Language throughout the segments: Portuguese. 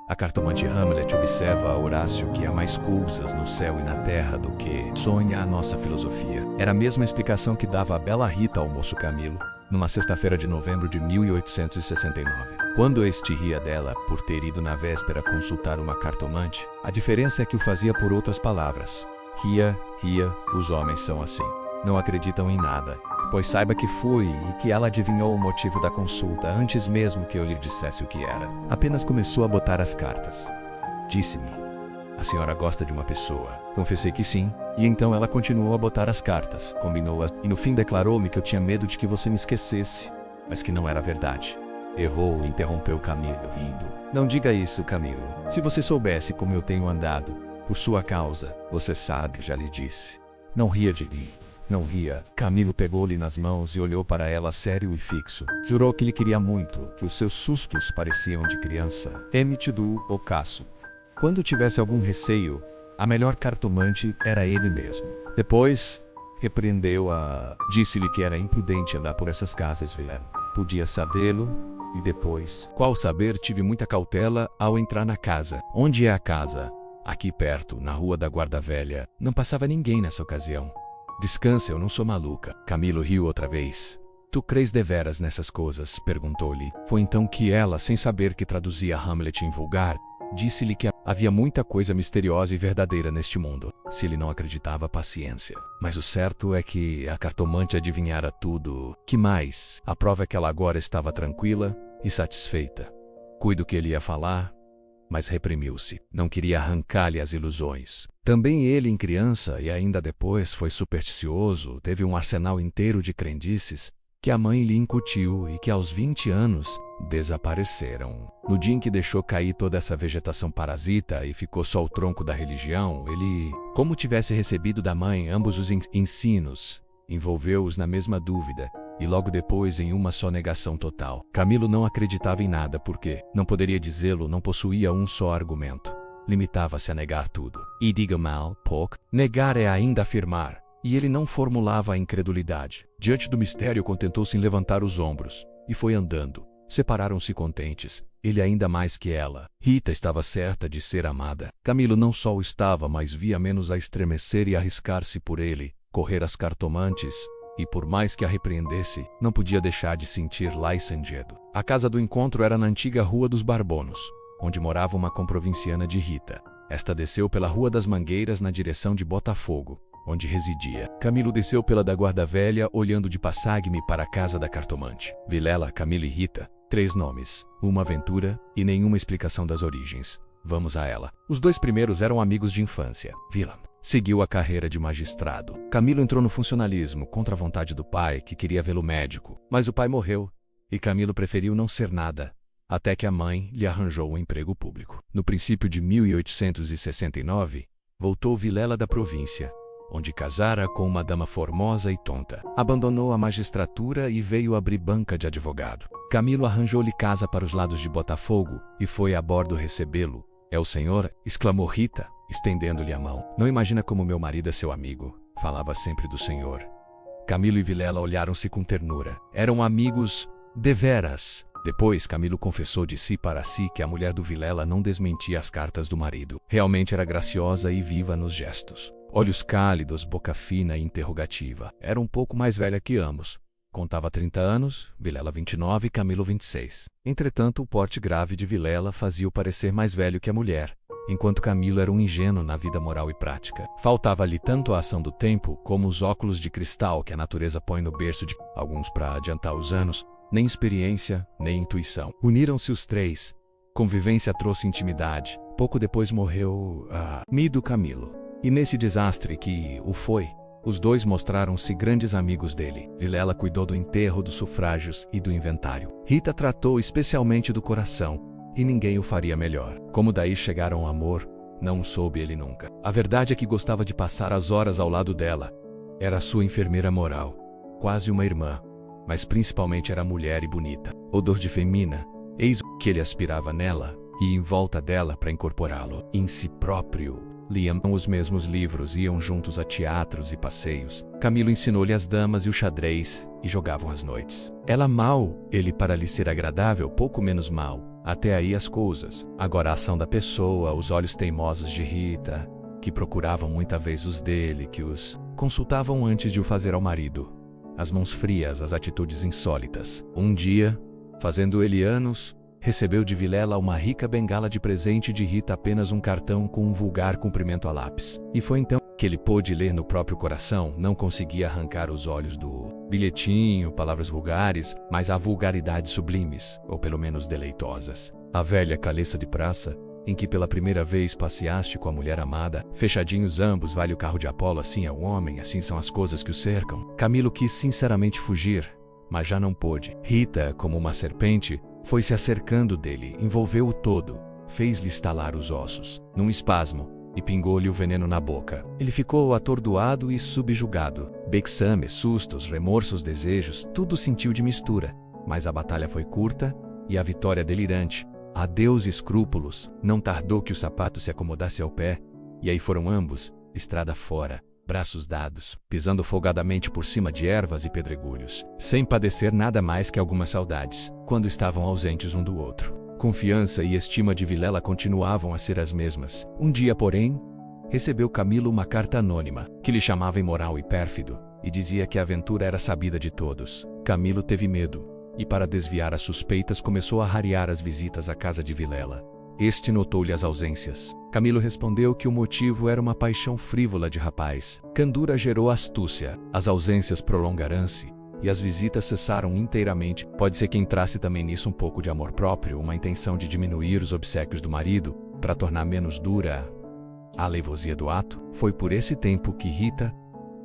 A cartomante Hamlet observa a Horácio que há mais coisas no céu e na terra do que sonha a nossa filosofia. Era a mesma explicação que dava a bela Rita ao moço Camilo, numa sexta-feira de novembro de 1869. Quando este ria dela por ter ido na véspera consultar uma cartomante, a diferença é que o fazia por outras palavras. Ria, os homens são assim. Não acreditam em nada, pois saiba que fui e que ela adivinhou o motivo da consulta antes mesmo que eu lhe dissesse o que era. Apenas começou a botar as cartas. Disse-me: a senhora gosta de uma pessoa. Confessei que sim, e então ela continuou a botar as cartas, combinou-as, e no fim declarou-me que eu tinha medo de que você me esquecesse, mas que não era verdade. Errou e interrompeu Camilo, rindo. Não diga isso, Camilo. Se você soubesse como eu tenho andado, por sua causa, você sabe, já lhe disse. Não ria de mim. Não ria. Camilo pegou-lhe nas mãos e olhou para ela sério e fixo. Jurou que lhe queria muito, que os seus sustos pareciam de criança. Emitiu o caço. Quando tivesse algum receio, a melhor cartomante era ele mesmo. Depois, repreendeu-a. Disse-lhe que era imprudente andar por essas casas, Vilela. Podia sabê-lo, e depois... Qual saber, tive muita cautela ao entrar na casa. Onde é a casa? Aqui perto, na rua da Guarda Velha. Não passava ninguém nessa ocasião. Descansa, eu não sou maluca. Camilo riu outra vez. Tu crês deveras nessas coisas? Perguntou-lhe. Foi então que ela, sem saber que traduzia Hamlet em vulgar, disse-lhe que havia muita coisa misteriosa e verdadeira neste mundo. Se ele não acreditava, paciência. Mas o certo é que a cartomante adivinhara tudo. Que mais? A prova é que ela agora estava tranquila e satisfeita. Cuido que ele ia falar, mas reprimiu-se. Não queria arrancar-lhe as ilusões. Também ele, em criança, e ainda depois, foi supersticioso, teve um arsenal inteiro de crendices que a mãe lhe incutiu e que aos 20 anos desapareceram. No dia em que deixou cair toda essa vegetação parasita e ficou só o tronco da religião, ele, como tivesse recebido da mãe ambos os ensinos, envolveu-os na mesma dúvida e logo depois em uma só negação total. Camilo não acreditava em nada porque, não poderia dizê-lo, não possuía um só argumento. Limitava-se a negar tudo. E diga mal, pouco, negar é ainda afirmar. E ele não formulava a incredulidade. Diante do mistério, contentou-se em levantar os ombros, e foi andando. Separaram-se contentes, ele ainda mais que ela. Rita estava certa de ser amada. Camilo não só o estava, mas via menos a estremecer e arriscar-se por ele, correr às cartomantes, e por mais que a repreendesse, não podia deixar de sentir licenciado. A casa do encontro era na antiga Rua dos Barbonos, onde morava uma comprovinciana de Rita. Esta desceu pela Rua das Mangueiras na direção de Botafogo, onde residia. Camilo desceu pela da Guarda Velha, olhando de passagne para a casa da cartomante. Vilela, Camilo e Rita, 3 nomes, uma aventura e nenhuma explicação das origens. Vamos a ela. Os 2 primeiros eram amigos de infância. Villam seguiu a carreira de magistrado. Camilo entrou no funcionalismo, contra a vontade do pai, que queria vê-lo médico. Mas o pai morreu, e Camilo preferiu não ser nada, até que a mãe lhe arranjou um emprego público. No princípio de 1869, voltou Vilela da província, onde casara com uma dama formosa e tonta. Abandonou a magistratura e veio abrir banca de advogado. Camilo arranjou-lhe casa para os lados de Botafogo e foi a bordo recebê-lo. É o senhor? Exclamou Rita, estendendo-lhe a mão. Não imagina como meu marido é seu amigo. Falava sempre do senhor. Camilo e Vilela olharam-se com ternura. Eram amigos deveras. Depois, Camilo confessou de si para si que a mulher do Vilela não desmentia as cartas do marido. Realmente era graciosa e viva nos gestos. Olhos cálidos, boca fina e interrogativa. Era um pouco mais velha que ambos. Contava 30 anos, Vilela 29 e Camilo 26. Entretanto, o porte grave de Vilela fazia-o parecer mais velho que a mulher, enquanto Camilo era um ingênuo na vida moral e prática. Faltava-lhe tanto a ação do tempo, como os óculos de cristal que a natureza põe no berço de alguns para adiantar os anos, nem experiência, nem intuição. Uniram-se os 3. Convivência trouxe intimidade. Pouco depois morreu Mido Camilo. E nesse desastre que o foi, os 2 mostraram-se grandes amigos dele. Vilela cuidou do enterro, dos sufrágios e do inventário. Rita tratou especialmente do coração, e ninguém o faria melhor. Como daí chegaram ao amor, não soube ele nunca. A verdade é que gostava de passar as horas ao lado dela. Era sua enfermeira moral, quase uma irmã, mas principalmente era mulher e bonita. Odor de femina, eis o que ele aspirava nela e em volta dela para incorporá-lo em si próprio. Liam os mesmos livros, iam juntos a teatros e passeios. Camilo ensinou-lhe as damas e o xadrez, e jogavam às noites. Ela mal, ele para lhe ser agradável, pouco menos mal. Até aí as coisas. Agora a ação da pessoa, os olhos teimosos de Rita, que procuravam muita vez os dele, que os consultavam antes de o fazer ao marido. As mãos frias, as atitudes insólitas. Um dia, fazendo ele anos, recebeu de Vilela uma rica bengala de presente de Rita, apenas um cartão com um vulgar cumprimento a lápis. E foi então que ele pôde ler no próprio coração. Não conseguia arrancar os olhos do bilhetinho, palavras vulgares, mas há vulgaridades sublimes, ou pelo menos deleitosas. A velha caleça de praça, em que pela primeira vez passeaste com a mulher amada, fechadinhos ambos, vale o carro de Apolo, assim é o homem, assim são as coisas que o cercam. Camilo quis sinceramente fugir, mas já não pôde. Rita, como uma serpente, foi se acercando dele, envolveu-o todo, fez-lhe estalar os ossos, num espasmo, e pingou-lhe o veneno na boca. Ele ficou atordoado e subjugado. Vexames, sustos, remorsos, desejos, tudo sentiu de mistura. Mas a batalha foi curta e a vitória delirante. Adeus escrúpulos. Não tardou que o sapato se acomodasse ao pé, e aí foram ambos, estrada fora, braços dados, pisando folgadamente por cima de ervas e pedregulhos, sem padecer nada mais que algumas saudades, quando estavam ausentes um do outro. Confiança e estima de Vilela continuavam a ser as mesmas. Um dia, porém, recebeu Camilo uma carta anônima, que lhe chamava imoral e pérfido, e dizia que a aventura era sabida de todos. Camilo teve medo, e para desviar as suspeitas começou a rarear as visitas à casa de Vilela. Este notou-lhe as ausências. Camilo respondeu que o motivo era uma paixão frívola de rapaz. Candura gerou astúcia. As ausências prolongaram-se, e as visitas cessaram inteiramente. Pode ser que entrasse também nisso um pouco de amor próprio, uma intenção de diminuir os obséquios do marido, para tornar menos dura a aleivosia do ato. Foi por esse tempo que Rita,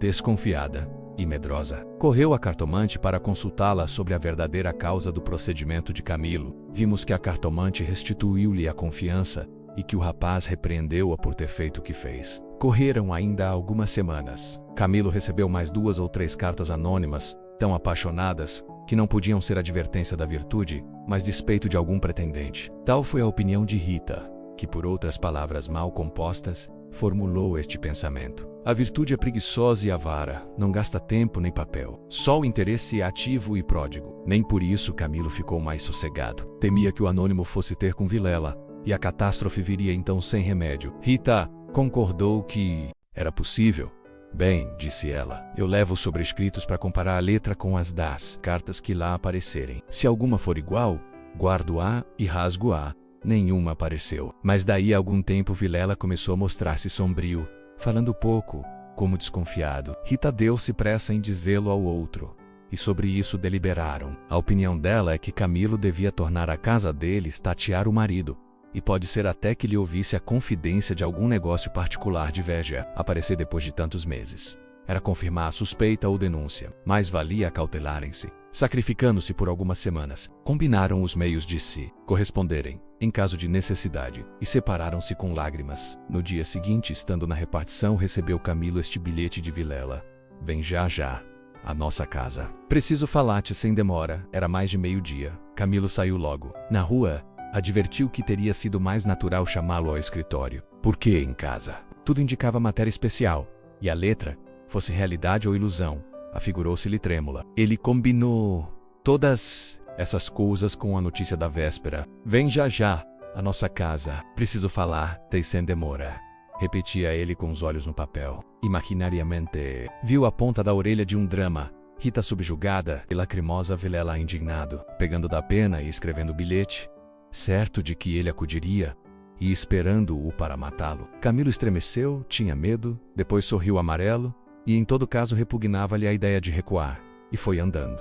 desconfiada e medrosa, correu à cartomante para consultá-la sobre a verdadeira causa do procedimento de Camilo. Vimos que a cartomante restituiu-lhe a confiança e que o rapaz repreendeu-a por ter feito o que fez. Correram ainda algumas semanas. Camilo recebeu mais 2 ou 3 cartas anônimas, tão apaixonadas, que não podiam ser advertência da virtude, mas despeito de algum pretendente. Tal foi a opinião de Rita, que por outras palavras mal compostas, formulou este pensamento. A virtude é preguiçosa e avara, não gasta tempo nem papel. Só o interesse é ativo e pródigo. Nem por isso Camilo ficou mais sossegado. Temia que o anônimo fosse ter com Vilela, e a catástrofe viria então sem remédio. Rita concordou que era possível. Bem, disse ela, eu levo os sobrescritos para comparar a letra com as das cartas que lá aparecerem. Se alguma for igual, guardo-a e rasgo-a. Nenhuma apareceu. Mas daí a algum tempo Vilela começou a mostrar-se sombrio, falando pouco, como desconfiado. Rita deu-se pressa em dizê-lo ao outro, e sobre isso deliberaram. A opinião dela é que Camilo devia tornar a casa deles tatear o marido, e pode ser até que lhe ouvisse a confidência de algum negócio particular de Végia aparecer depois de tantos meses. Era confirmar a suspeita ou denúncia. Mais valia acautelarem-se, sacrificando-se por algumas semanas. Combinaram os meios de se corresponderem, em caso de necessidade, e separaram-se com lágrimas. No dia seguinte, estando na repartição, recebeu Camilo este bilhete de Vilela. Vem já já à nossa casa. Preciso falar-te sem demora. Era mais de meio-dia. Camilo saiu logo. Na rua, advertiu que teria sido mais natural chamá-lo ao escritório. Por que em casa? Tudo indicava matéria especial, e a letra, fosse realidade ou ilusão, afigurou-se-lhe trêmula. Ele combinou todas essas coisas com a notícia da véspera. Vem já já à nossa casa. Preciso falar-te sem demora. Repetia ele com os olhos no papel. Imaginariamente, viu a ponta da orelha de um drama. Rita subjugada e lacrimosa, Vilela indignado, pegando da pena e escrevendo o bilhete, certo de que ele acudiria, e esperando-o para matá-lo. Camilo estremeceu, tinha medo, depois sorriu amarelo, e em todo caso repugnava-lhe a ideia de recuar, e foi andando.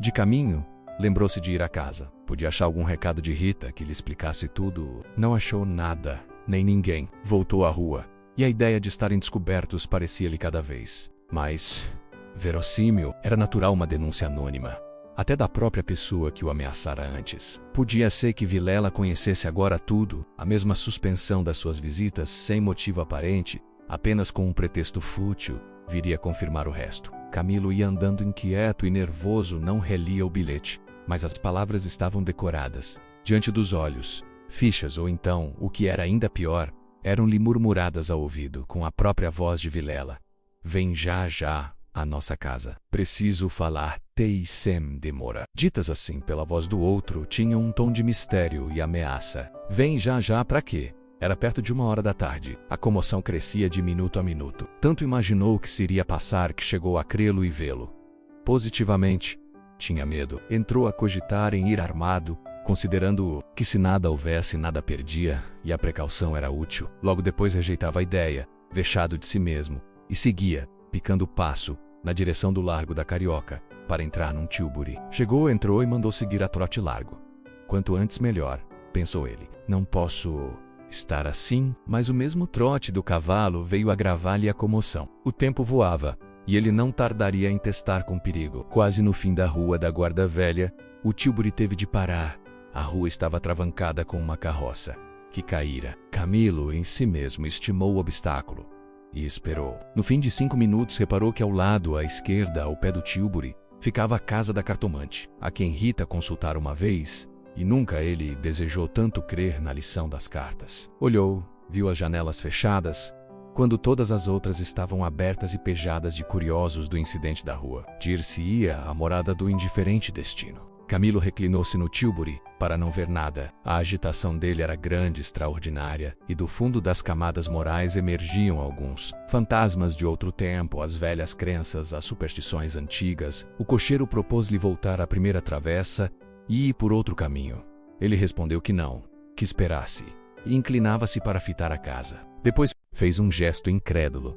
De caminho, lembrou-se de ir à casa. Podia achar algum recado de Rita que lhe explicasse tudo. Não achou nada, nem ninguém. Voltou à rua, e a ideia de estarem descobertos parecia-lhe cada vez mais verossímil. Era natural uma denúncia anônima, até da própria pessoa que o ameaçara antes. Podia ser que Vilela conhecesse agora tudo, a mesma suspensão das suas visitas sem motivo aparente, apenas com um pretexto fútil, viria confirmar o resto. Camilo ia andando inquieto e nervoso, não relia o bilhete, mas as palavras estavam decoradas, diante dos olhos. Fichas, ou então, o que era ainda pior, eram-lhe murmuradas ao ouvido, com a própria voz de Vilela. Vem já já à nossa casa. Preciso falar Teissem demora. Ditas assim pela voz do outro, tinham um tom de mistério e ameaça. Vem já já pra quê? Era perto de 1 hora da tarde. A comoção crescia de minuto a minuto. Tanto imaginou que se iria passar que chegou a crê-lo e vê-lo. Positivamente, tinha medo. Entrou a cogitar em ir armado, considerando que se nada houvesse, nada perdia, e a precaução era útil. Logo depois rejeitava a ideia, vexado de si mesmo, e seguia, picando o passo, na direção do Largo da Carioca, para entrar num Tilbury. Chegou, entrou e mandou seguir a trote largo. Quanto antes melhor, pensou ele. Não posso estar assim, mas o mesmo trote do cavalo veio agravar-lhe a comoção. O tempo voava, e ele não tardaria em testar com perigo. Quase no fim da rua da Guarda Velha, o Tilbury teve de parar. A rua estava atravancada com uma carroça, que caíra. Camilo, em si mesmo, estimou o obstáculo e esperou. No fim de 5 minutos, reparou que ao lado, à esquerda, ao pé do Tilbury, ficava a casa da cartomante, a quem Rita consultara uma vez, e nunca ele desejou tanto crer na lição das cartas. Olhou, viu as janelas fechadas, quando todas as outras estavam abertas e pejadas de curiosos do incidente da rua. Dir-se-ia a morada do indiferente destino. Camilo reclinou-se no Tilbury para não ver nada. A agitação dele era grande, extraordinária, e do fundo das camadas morais emergiam alguns fantasmas de outro tempo, as velhas crenças, as superstições antigas. O cocheiro propôs-lhe voltar à primeira travessa e ir por outro caminho. Ele respondeu que não, que esperasse, e inclinava-se para fitar a casa. Depois fez um gesto incrédulo.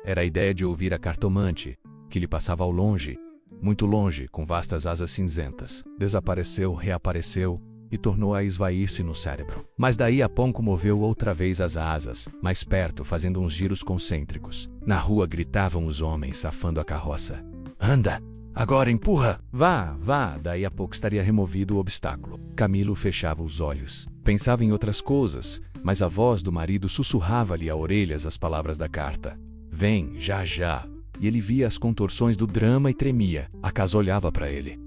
Era a ideia de ouvir a cartomante, que lhe passava ao longe, muito longe, com vastas asas cinzentas. Desapareceu, reapareceu e tornou a esvair-se no cérebro. Mas daí a pouco moveu outra vez as asas, mais perto, fazendo uns giros concêntricos. Na rua gritavam os homens, safando a carroça. Anda! Agora empurra! Vá, vá! Daí a pouco estaria removido o obstáculo. Camilo fechava os olhos. Pensava em outras coisas, mas a voz do marido sussurrava-lhe a orelhas as palavras da carta. Vem, já já! E ele via as contorções do drama e tremia. A casa olhava para ele.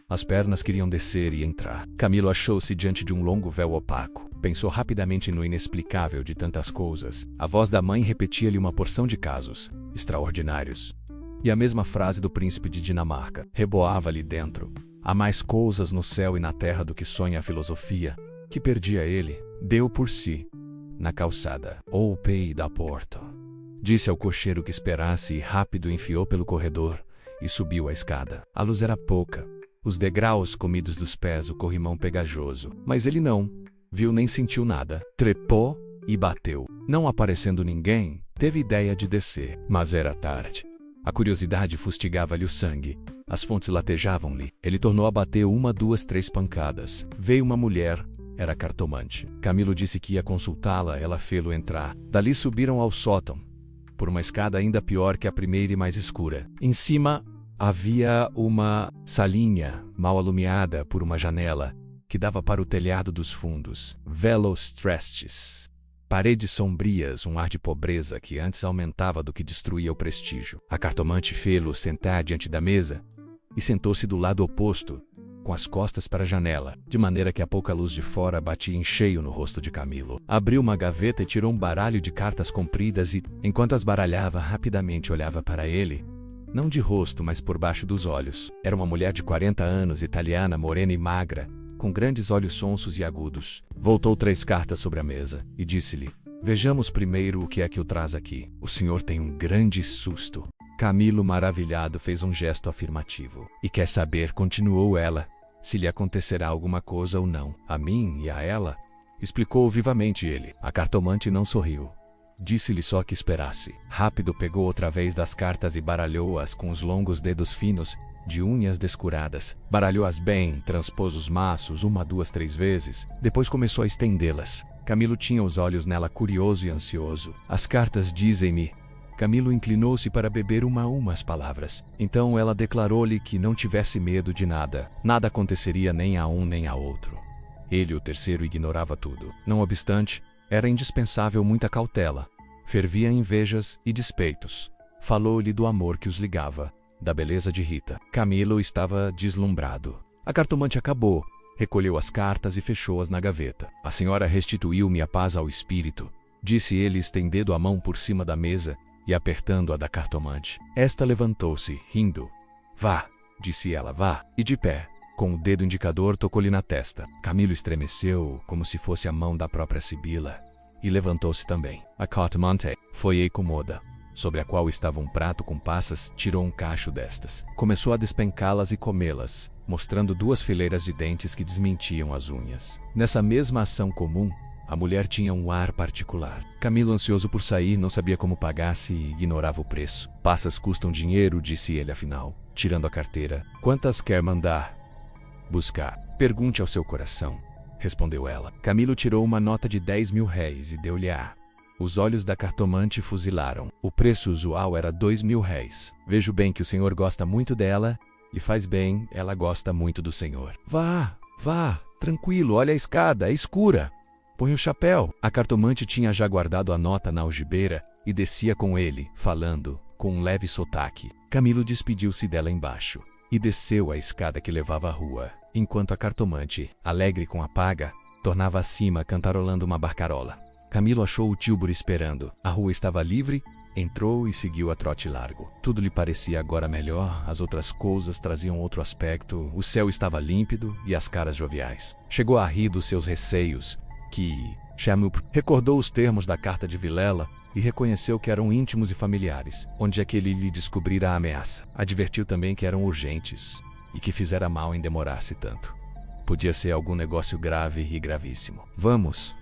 As pernas queriam descer e entrar. Camilo achou-se diante de um longo véu opaco. Pensou rapidamente no inexplicável de tantas coisas. A voz da mãe repetia-lhe uma porção de casos extraordinários. E a mesma frase do príncipe de Dinamarca reboava-lhe dentro. Há mais coisas no céu e na terra do que sonha a filosofia. Que perdia ele, deu por si, na calçada, ou pei da porta. Disse ao cocheiro que esperasse e rápido enfiou pelo corredor e subiu a escada. A luz era pouca, os degraus comidos dos pés, o corrimão pegajoso. Mas ele não viu nem sentiu nada. Trepou e bateu. Não aparecendo ninguém, teve ideia de descer. Mas era tarde. A curiosidade fustigava-lhe o sangue. As fontes latejavam-lhe. Ele tornou a bater 1, 2, 3 pancadas. Veio uma mulher. Era a cartomante. Camilo disse que ia consultá-la, ela fê-lo entrar. Dali subiram ao sótão, por uma escada ainda pior que a primeira e mais escura. Em cima havia uma salinha, mal alumiada por uma janela, que dava para o telhado dos fundos. Velos trestes. Paredes sombrias, um ar de pobreza que antes aumentava do que destruía o prestígio. A cartomante fê-lo sentar diante da mesa e sentou-se do lado oposto, com as costas para a janela, de maneira que a pouca luz de fora batia em cheio no rosto de Camilo. Abriu uma gaveta e tirou um baralho de cartas compridas e, enquanto as baralhava, rapidamente olhava para ele, não de rosto, mas por baixo dos olhos. Era uma mulher de 40 anos, italiana, morena e magra, com grandes olhos sonsos e agudos. Voltou 3 cartas sobre a mesa e disse-lhe: vejamos primeiro o que é que o traz aqui. O senhor tem um grande susto. Camilo, maravilhado, fez um gesto afirmativo. E quer saber, continuou ela, se lhe acontecerá alguma coisa ou não. A mim e a ela? Explicou vivamente ele. A cartomante não sorriu. Disse-lhe só que esperasse. Rápido pegou outra vez das cartas e baralhou-as com os longos dedos finos, de unhas descuradas. Baralhou-as bem, transpôs os maços 1, 2, 3 vezes. Depois começou a estendê-las. Camilo tinha os olhos nela, curioso e ansioso. As cartas dizem-me... Camilo inclinou-se para beber uma a uma as palavras. Então ela declarou-lhe que não tivesse medo de nada. Nada aconteceria nem a um nem a outro. Ele, o terceiro, ignorava tudo. Não obstante, era indispensável muita cautela. Fervia invejas e despeitos. Falou-lhe do amor que os ligava, da beleza de Rita. Camilo estava deslumbrado. A cartomante acabou, recolheu as cartas e fechou-as na gaveta. A senhora restituiu-me a paz ao espírito, disse ele, estendendo a mão por cima da mesa e apertando a da cartomante. Esta levantou-se, rindo. Vá, disse ela. Vá. E de pé, com o dedo indicador, tocou-lhe na testa. Camilo estremeceu, como se fosse a mão da própria Sibila, e levantou-se também. A Cartomante foi à cômoda, sobre a qual estava um prato com passas, tirou um cacho destas. Começou a despencá-las e comê-las, mostrando 2 fileiras de dentes que desmentiam as unhas. Nessa mesma ação comum, a mulher tinha um ar particular. Camilo, ansioso por sair, não sabia como pagasse e ignorava o preço. Passas custam dinheiro, disse ele afinal, tirando a carteira. Quantas quer mandar buscar? Pergunte ao seu coração, respondeu ela. Camilo tirou uma nota de 10.000 e deu-lhe-a. Os olhos da cartomante fuzilaram. O preço usual era 2.000. Vejo bem que o senhor gosta muito dela, e faz bem, ela gosta muito do senhor. Vá, tranquilo, olha a escada, é escura. Põe o chapéu. A cartomante tinha já guardado a nota na algibeira e descia com ele, falando, com um leve sotaque. Camilo despediu-se dela embaixo e desceu a escada que levava à rua, enquanto a cartomante, alegre com a paga, tornava acima cantarolando uma barcarola. Camilo achou o tílburi esperando. A rua estava livre, entrou e seguiu a trote largo. Tudo lhe parecia agora melhor, as outras coisas traziam outro aspecto, o céu estava límpido e as caras joviais. Chegou a rir dos seus receios, que Chamupr recordou os termos da carta de Vilela e reconheceu que eram íntimos e familiares, onde é que ele lhe descobrira a ameaça. Advertiu também que eram urgentes e que fizera mal em demorar-se tanto. Podia ser algum negócio grave e gravíssimo. Vamos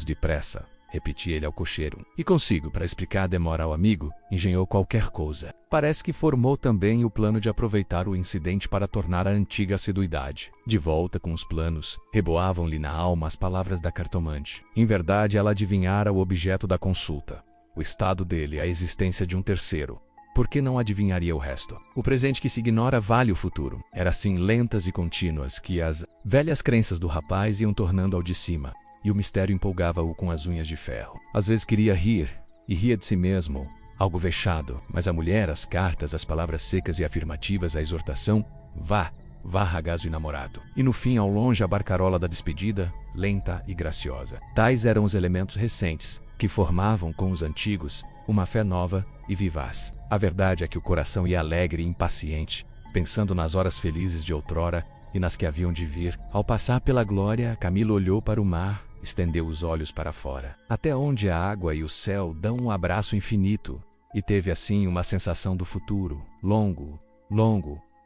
depressa, repetia ele ao cocheiro. E consigo, para explicar a demora ao amigo, engenhou qualquer coisa. Parece que formou também o plano de aproveitar o incidente para tornar a antiga assiduidade. De volta com os planos, reboavam-lhe na alma as palavras da cartomante. Em verdade, ela adivinhara o objeto da consulta, o estado dele, a existência de um terceiro. Por que não adivinharia o resto? O presente que se ignora vale o futuro. Era assim lentas e contínuas que as velhas crenças do rapaz iam tornando ao de cima, e o mistério empolgava-o com as unhas de ferro. Às vezes queria rir, e ria de si mesmo, algo vexado, mas a mulher, as cartas, as palavras secas e afirmativas, a exortação, vá, ragazzo e namorado. E no fim, ao longe, a barcarola da despedida, lenta e graciosa. Tais eram os elementos recentes, que formavam com os antigos uma fé nova e vivaz. A verdade é que o coração ia alegre e impaciente, pensando nas horas felizes de outrora e nas que haviam de vir. Ao passar pela glória, Camilo olhou para o mar, estendeu os olhos para fora, até onde a água e o céu dão um abraço infinito, e teve assim uma sensação do futuro, longo,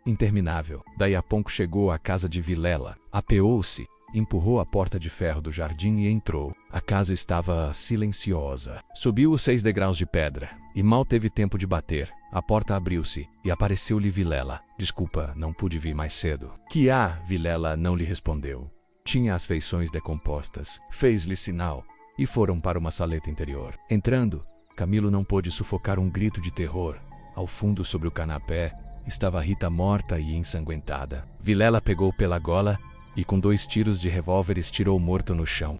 interminável. Daí a pouco chegou à casa de Vilela, apeou-se, empurrou a porta de ferro do jardim e entrou. A casa estava silenciosa. Subiu os 6 degraus de pedra, e mal teve tempo de bater. A porta abriu-se, e apareceu-lhe Vilela. Desculpa, não pude vir mais cedo. Que há? Vilela não lhe respondeu. Tinha as feições decompostas. Fez-lhe sinal, e foram para uma saleta interior. Entrando, Camilo não pôde sufocar um grito de terror. Ao fundo, sobre o canapé, estava Rita morta e ensanguentada. Vilela pegou pela gola e com 2 tiros de revólver estirou o morto no chão.